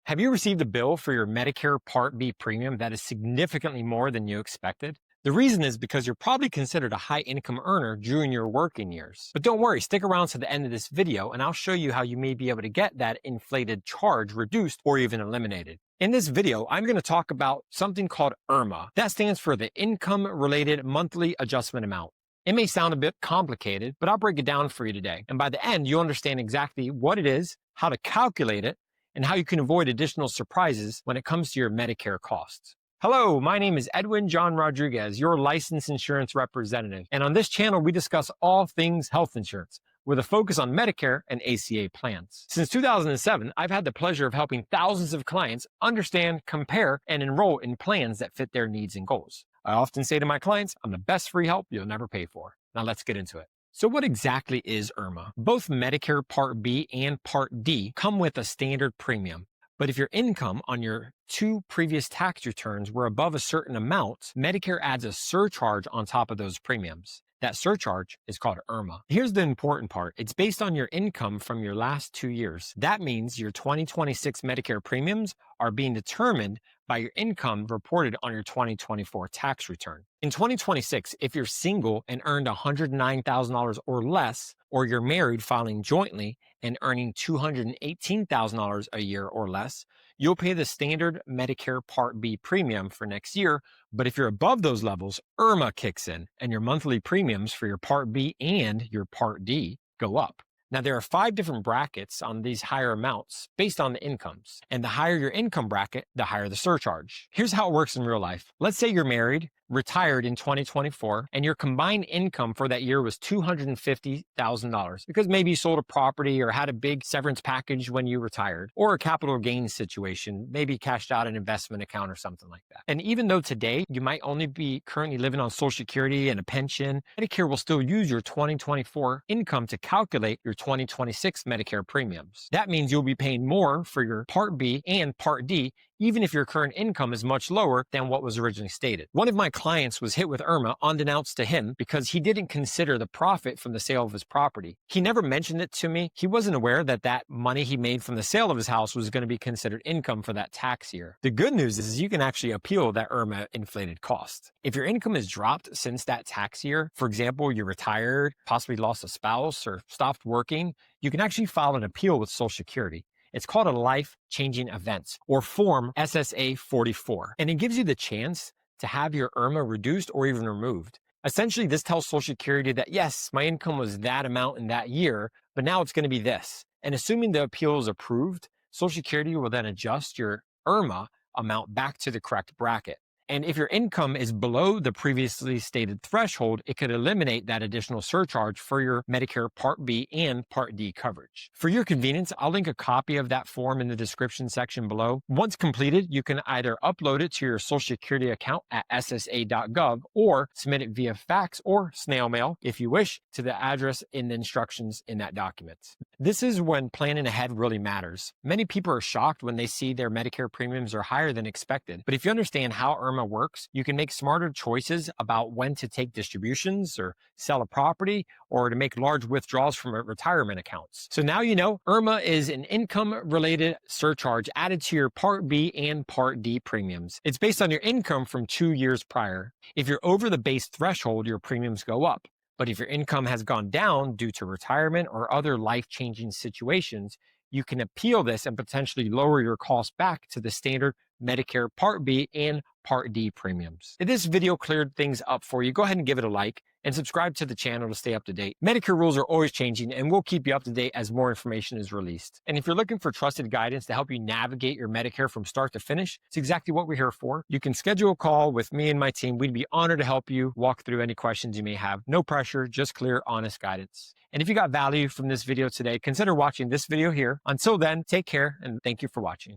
Have you received a bill for your Medicare Part B premium that is significantly more than you expected? The reason is because you're probably considered a high income earner during your working years. But don't worry, stick around to the end of this video and I'll show you how you may be able to get that inflated charge reduced or even eliminated. In this video, I'm going to talk about something called IRMAA. That stands for the Income Related Monthly Adjustment Amount. It may sound a bit complicated, but I'll break it down for you today. And by the end, you'll understand exactly what it is, how to calculate it, and how you can avoid additional surprises when it comes to your Medicare costs. Hello, my name is Edwin John Rodriguez, your licensed insurance representative. And on this channel, we discuss all things health insurance with a focus on Medicare and ACA plans. Since 2007, I've had the pleasure of helping thousands of clients understand, compare, and enroll in plans that fit their needs and goals. I often say to my clients, I'm the best free help you'll never pay for. Now let's get into it. So what exactly is IRMAA? Both Medicare Part B and Part D come with a standard premium. But if your income on your 2 previous tax returns were above a certain amount, Medicare adds a surcharge on top of those premiums. That surcharge is called IRMAA. Here's the important part. It's based on your income from your last 2 years. That means your 2026 Medicare premiums are being determined by your income reported on your 2024 tax return. In 2026, if you're single and earned $109,000 or less, or you're married filing jointly and earning $218,000 a year or less, you'll pay the standard Medicare Part B premium for next year. But if you're above those levels, IRMAA kicks in and your monthly premiums for your Part B and your Part D go up. Now, there are 5 different brackets on these higher amounts based on the incomes. And the higher your income bracket, the higher the surcharge. Here's how it works in real life. Let's say you're married, retired in 2024, and your combined income for that year was $250,000 because maybe you sold a property or had a big severance package when you retired, or a capital gains situation, maybe cashed out an investment account or something like that. And even though today you might only be currently living on Social Security and a pension, Medicare will still use your 2024 income to calculate your 2026 Medicare premiums. That means you'll be paying more for your Part B and Part D, even if your current income is much lower than what was originally stated. One of my clients was hit with IRMAA unbeknownst to him because he didn't consider the profit from the sale of his property. He never mentioned it to me. He wasn't aware that that money he made from the sale of his house was going to be considered income for that tax year. The good news is you can actually appeal that IRMAA inflated cost. If your income has dropped since that tax year, for example, you're retired, possibly lost a spouse, or stopped working, you can actually file an appeal with Social Security. It's called a life-changing event, or Form SSA 44, and it gives you the chance to have your IRMAA reduced or even removed. Essentially, this tells Social Security that, yes, my income was that amount in that year, but now it's going to be this. And assuming the appeal is approved, Social Security will then adjust your IRMAA amount back to the correct bracket. And if your income is below the previously stated threshold, it could eliminate that additional surcharge for your Medicare Part B and Part D coverage. For your convenience, I'll link a copy of that form in the description section below. Once completed, you can either upload it to your Social Security account at ssa.gov or submit it via fax or snail mail, if you wish, to the address in the instructions in that document. This is when planning ahead really matters. Many people are shocked when they see their Medicare premiums are higher than expected. But if you understand how IRMAA works, you can make smarter choices about when to take distributions or sell a property or to make large withdrawals from retirement accounts. So now you know IRMAA is an income-related surcharge added to your Part B and Part D premiums. It's based on your income from 2 years prior. If you're over the base threshold, your premiums go up. But if your income has gone down due to retirement or other life-changing situations, you can appeal this and potentially lower your costs back to the standard Medicare Part B and Part D premiums. If this video cleared things up for you, go ahead and give it a like and subscribe to the channel to stay up to date. Medicare rules are always changing and we'll keep you up to date as more information is released. And if you're looking for trusted guidance to help you navigate your Medicare from start to finish, it's exactly what we're here for. You can schedule a call with me and my team. We'd be honored to help you walk through any questions you may have. No pressure, just clear, honest guidance. And if you got value from this video today, consider watching this video here. Until then, take care and thank you for watching.